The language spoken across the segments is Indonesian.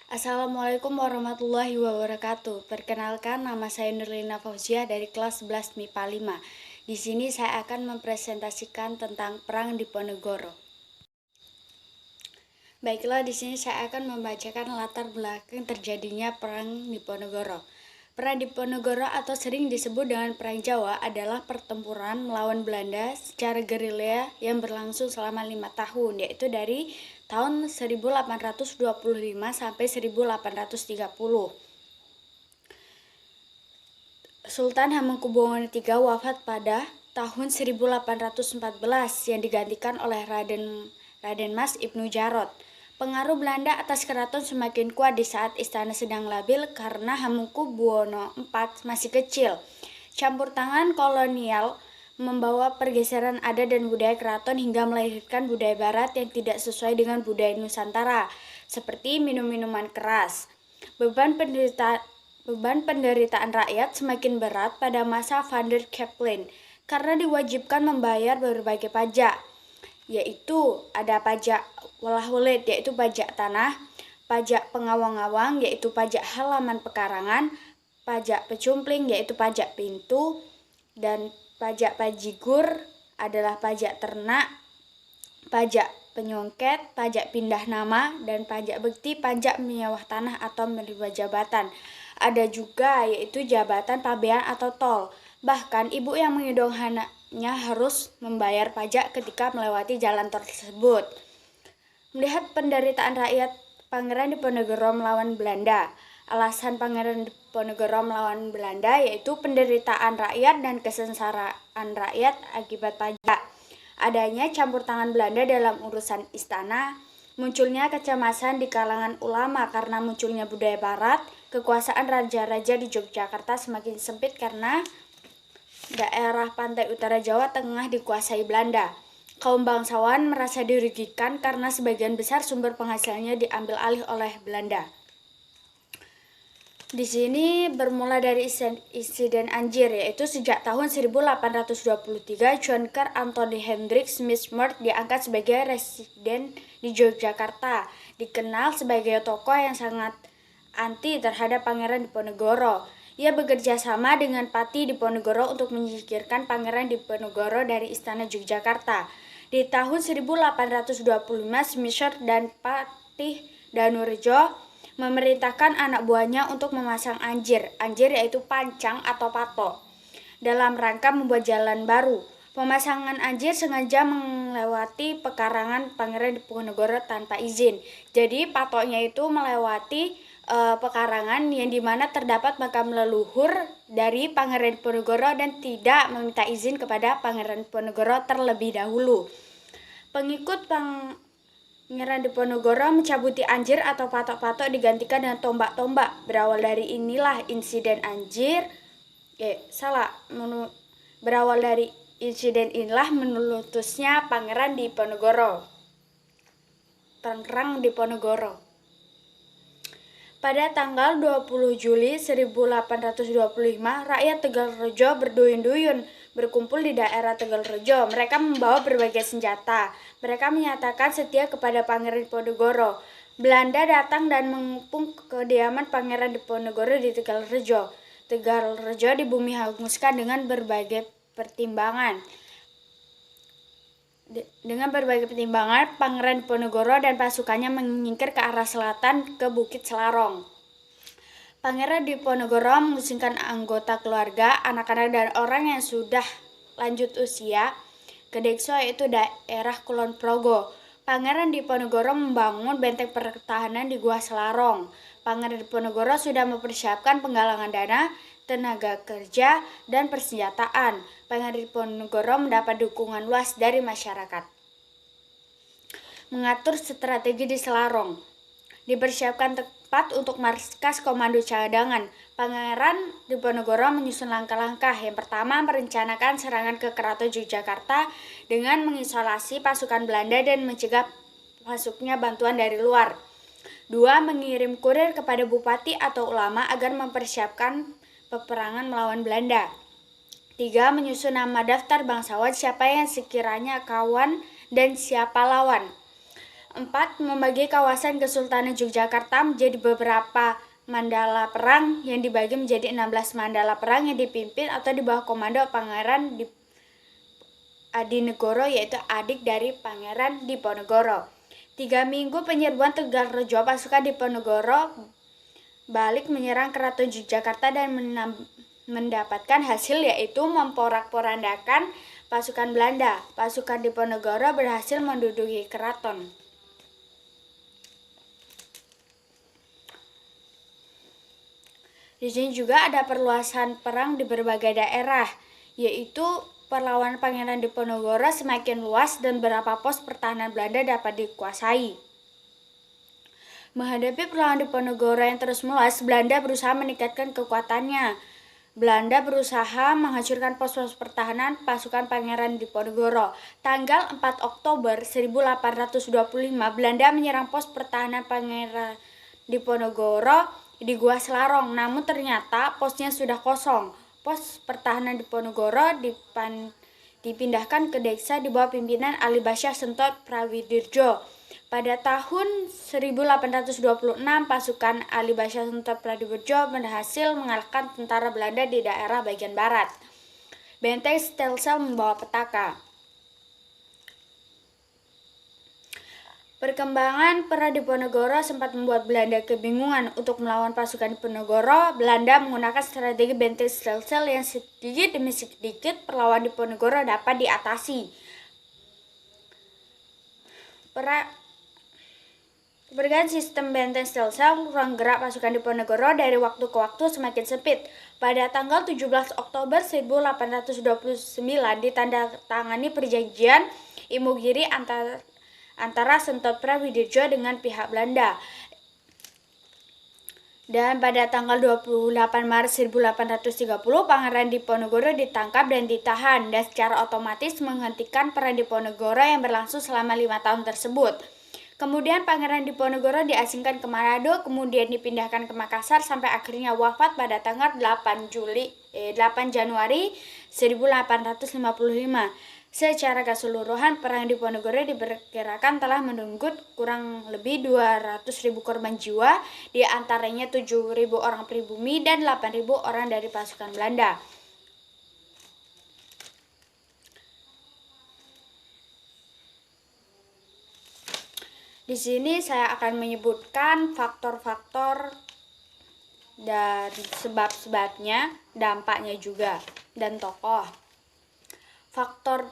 Assalamualaikum warahmatullahi wabarakatuh. Perkenalkan, nama saya Nurlina Fauziah dari kelas 11 MIPA 5. Di sini saya akan mempresentasikan tentang Perang Diponegoro. Baiklah, di sini saya akan membacakan latar belakang terjadinya Perang Diponegoro. Perang Diponegoro atau sering disebut dengan Perang Jawa adalah pertempuran melawan Belanda secara gerilya yang berlangsung selama 5 tahun, yaitu dari tahun 1825 sampai 1830. Sultan Hamengkubuwono III wafat pada tahun 1814 yang digantikan oleh Raden Mas Ibnu Jarot. Pengaruh Belanda atas keraton semakin kuat di saat istana sedang labil karena Hamengkubuwono IV masih kecil. Campur tangan kolonial membawa pergeseran adat dan budaya keraton hingga melahirkan budaya barat yang tidak sesuai dengan budaya Nusantara, seperti minum-minuman keras. Beban penderitaan rakyat semakin berat pada masa Van der Capellen karena diwajibkan membayar berbagai pajak, yaitu ada pajak welah-welit, yaitu pajak tanah, pajak pengawang-awang, yaitu pajak halaman pekarangan, pajak pecumpling, yaitu pajak pintu, dan pajak pajigur adalah pajak ternak, pajak penyongket, pajak pindah nama, dan pajak bekti, pajak menyewah tanah atau menerima jabatan. Ada juga yaitu jabatan pabean atau tol. Bahkan ibu yang menggendong anaknya harus membayar pajak ketika melewati jalan tersebut. Melihat penderitaan rakyat, Pangeran Diponegoro melawan Belanda. Alasan Pangeran Diponegoro melawan Belanda yaitu penderitaan rakyat dan kesengsaraan rakyat akibat pajak. Adanya campur tangan Belanda dalam urusan istana, munculnya kecemasan di kalangan ulama karena munculnya budaya barat, kekuasaan raja-raja di Yogyakarta semakin sempit karena daerah pantai utara Jawa Tengah dikuasai Belanda. Kaum bangsawan merasa dirugikan karena sebagian besar sumber penghasilannya diambil alih oleh Belanda. Di sini bermula dari insiden Anjir, yaitu sejak tahun 1823 Jonkar Anthony Hendrik Smith-Merth diangkat sebagai residen di Yogyakarta. Dikenal sebagai tokoh yang sangat anti terhadap Pangeran Diponegoro. Ia bekerja sama dengan Pati Diponegoro untuk menyingkirkan Pangeran Diponegoro dari istana Yogyakarta. Di tahun 1825 Smith-Merth dan Patih Danurejo memerintahkan anak buahnya untuk memasang anjir yaitu pancang atau patok, dalam rangka membuat jalan baru. Pemasangan anjir sengaja melewati pekarangan Pangeran Diponegoro tanpa izin. Jadi patoknya itu melewati pekarangan yang dimana terdapat makam leluhur dari Pangeran Diponegoro dan tidak meminta izin kepada Pangeran Diponegoro terlebih dahulu. Pengikut Pangeran Diponegoro mencabuti anjir atau patok-patok digantikan dengan tombak-tombak. Berawal dari inilah insiden Anjir. Berawal dari insiden inilah meletusnya Pangeran Diponegoro. Perang Diponegoro. Pada tanggal 20 Juli 1825, rakyat Tegalrejo berduyun-duyun berkumpul di daerah Tegalrejo. Mereka membawa berbagai senjata. Mereka menyatakan setia kepada Pangeran Diponegoro. Belanda datang dan mengepung kediaman Pangeran Diponegoro di Tegalrejo. Tegalrejo di bumi hanguskan dengan berbagai pertimbangan. Pangeran Diponegoro dan pasukannya menyingkir ke arah selatan ke Bukit Selarong. Pangeran Diponegoro mengusulkan anggota keluarga, anak-anak dan orang yang sudah lanjut usia ke Dekso, yaitu daerah Kulon Progo. Pangeran Diponegoro membangun benteng pertahanan di Gua Selarong. Pangeran Diponegoro sudah mempersiapkan penggalangan dana, tenaga kerja, dan persenjataan. Pangeran Diponegoro mendapat dukungan luas dari masyarakat. Mengatur strategi di Selarong. Dipersiapkan tepat untuk markas komando cadangan. Pangeran Diponegoro menyusun langkah-langkah. Yang pertama, merencanakan serangan ke Keraton Yogyakarta dengan mengisolasi pasukan Belanda dan mencegah masuknya bantuan dari luar. 2. Mengirim kurir kepada bupati atau ulama agar mempersiapkan peperangan melawan Belanda. 3. Menyusun nama daftar bangsawan siapa yang sekiranya kawan dan siapa lawan. 4. Membagi kawasan Kesultanan Yogyakarta menjadi beberapa mandala perang yang dibagi menjadi 16 mandala perang yang dipimpin atau di bawah komando Pangeran Adinegoro, yaitu adik dari Pangeran Diponegoro. 3 minggu penyerbuan Tegalrejo, pasukan Diponegoro balik menyerang Keraton Yogyakarta dan mendapatkan hasil, yaitu memporak-porandakan pasukan Belanda. Pasukan Diponegoro berhasil menduduki keraton. Di sini juga ada perluasan perang di berbagai daerah, yaitu perlawanan Pangeran Diponegoro semakin luas dan beberapa pos pertahanan Belanda dapat dikuasai. Menghadapi perlawanan Diponegoro yang terus meluas, Belanda berusaha meningkatkan kekuatannya. Belanda berusaha menghancurkan pos-pos pertahanan pasukan Pangeran Diponegoro. Tanggal 4 Oktober 1825, Belanda menyerang pos pertahanan Pangeran Diponegoro di Gua Selarong, namun ternyata posnya sudah kosong. Pos pertahanan Diponegoro dipindahkan ke desa di bawah pimpinan Ali Basyah Sentot Prawidirjo. Pada tahun 1826, pasukan Ali Basyah Sentot Prawidirjo berhasil mengalahkan tentara Belanda di daerah bagian barat. Benteng Stelsel membawa petaka. Perkembangan perang Diponegoro sempat membuat Belanda kebingungan. Untuk melawan pasukan Diponegoro, Belanda menggunakan strategi benteng Stelsel yang sedikit demi sedikit perlawanan Diponegoro dapat diatasi. Berganti sistem benteng Stelsel, ruang gerak pasukan Diponegoro dari waktu ke waktu semakin sempit. Pada tanggal 17 Oktober 1829 ditandatangani perjanjian Imogiri antara Sentot Prawidirjo dengan pihak Belanda. Dan pada tanggal 28 Maret 1830, Pangeran Diponegoro ditangkap dan ditahan, dan secara otomatis menghentikan perang Diponegoro yang berlangsung selama 5 tahun tersebut. Kemudian Pangeran Diponegoro diasingkan ke Manado, kemudian dipindahkan ke Makassar sampai akhirnya wafat pada tanggal 8 Januari 1855. Secara keseluruhan, perang Diponegoro diperkirakan telah menunggut kurang lebih 200.000 korban jiwa, di antaranya 7.000 orang pribumi dan 8.000 orang dari pasukan Belanda. Di sini saya akan menyebutkan faktor-faktor dari sebab-sebabnya, dampaknya juga, dan tokoh. Faktor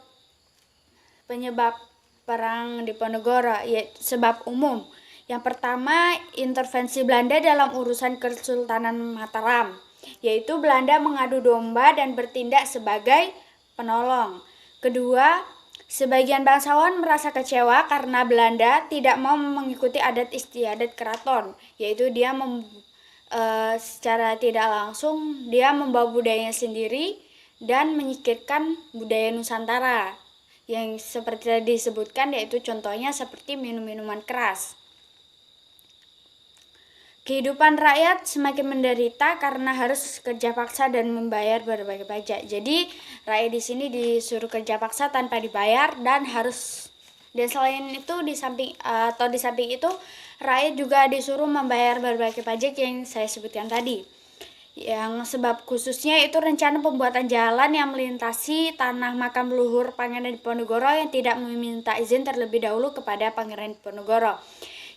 penyebab perang Diponegoro, yaitu sebab umum. Yang pertama, intervensi Belanda dalam urusan Kesultanan Mataram, yaitu Belanda mengadu domba dan bertindak sebagai penolong. Kedua, sebagian bangsawan merasa kecewa karena Belanda tidak mau mengikuti adat istiadat keraton, yaitu dia secara tidak langsung dia membawa budayanya sendiri dan menyingkirkan budaya Nusantara yang seperti tadi disebutkan, yaitu contohnya seperti minum-minuman keras. Kehidupan rakyat semakin menderita karena harus kerja paksa dan membayar berbagai pajak. Jadi rakyat di sini disuruh kerja paksa tanpa dibayar dan selain itu di samping itu rakyat juga disuruh membayar berbagai pajak yang saya sebutkan tadi. Yang sebab khususnya itu rencana pembuatan jalan yang melintasi tanah makam leluhur Pangeran Diponegoro yang tidak meminta izin terlebih dahulu kepada Pangeran Diponegoro.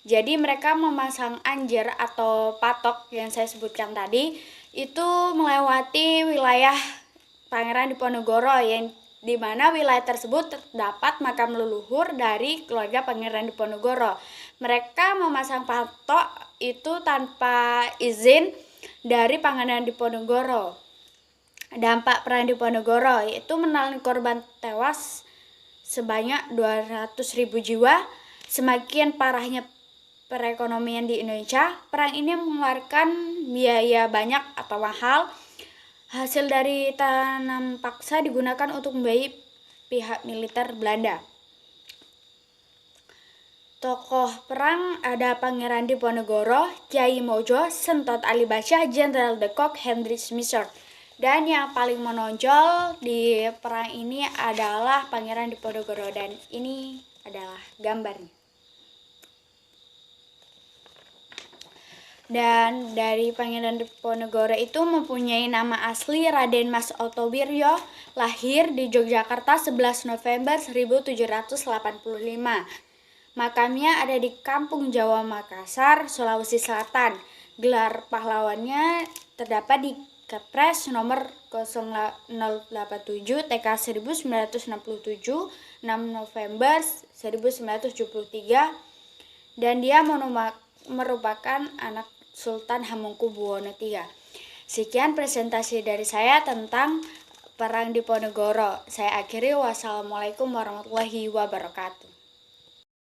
Jadi mereka memasang anjir atau patok yang saya sebutkan tadi itu melewati wilayah Pangeran Diponegoro, yang di mana wilayah tersebut terdapat makam leluhur dari keluarga Pangeran Diponegoro. Mereka memasang patok itu tanpa izin dari Pangeran Diponegoro. Dampak perang Diponegoro yaitu menelan korban tewas sebanyak 200.000 jiwa. Semakin parahnya perekonomian di Indonesia, perang ini mengeluarkan biaya banyak atau mahal. Hasil dari tanam paksa digunakan untuk membiayai pihak militer Belanda. Tokoh perang ada Pangeran Diponegoro, Kyai Mojo, Sentot Ali Basyah, Jenderal de Kock, Hendrik Schmisser. Dan yang paling menonjol di perang ini adalah Pangeran Diponegoro, dan ini adalah gambarnya. Dan dari Pangeran Diponegoro itu mempunyai nama asli Raden Mas Otowiryo, lahir di Yogyakarta 11 November 1785. Makamnya ada di Kampung Jawa Makassar, Sulawesi Selatan. Gelar pahlawannya terdapat di Kepres nomor 0087 TK 1967 6 November 1973, dan dia merupakan anak Sultan Hamengkubuwono III. Sekian presentasi dari saya tentang Perang Diponegoro. Saya akhiri, wassalamualaikum warahmatullahi wabarakatuh.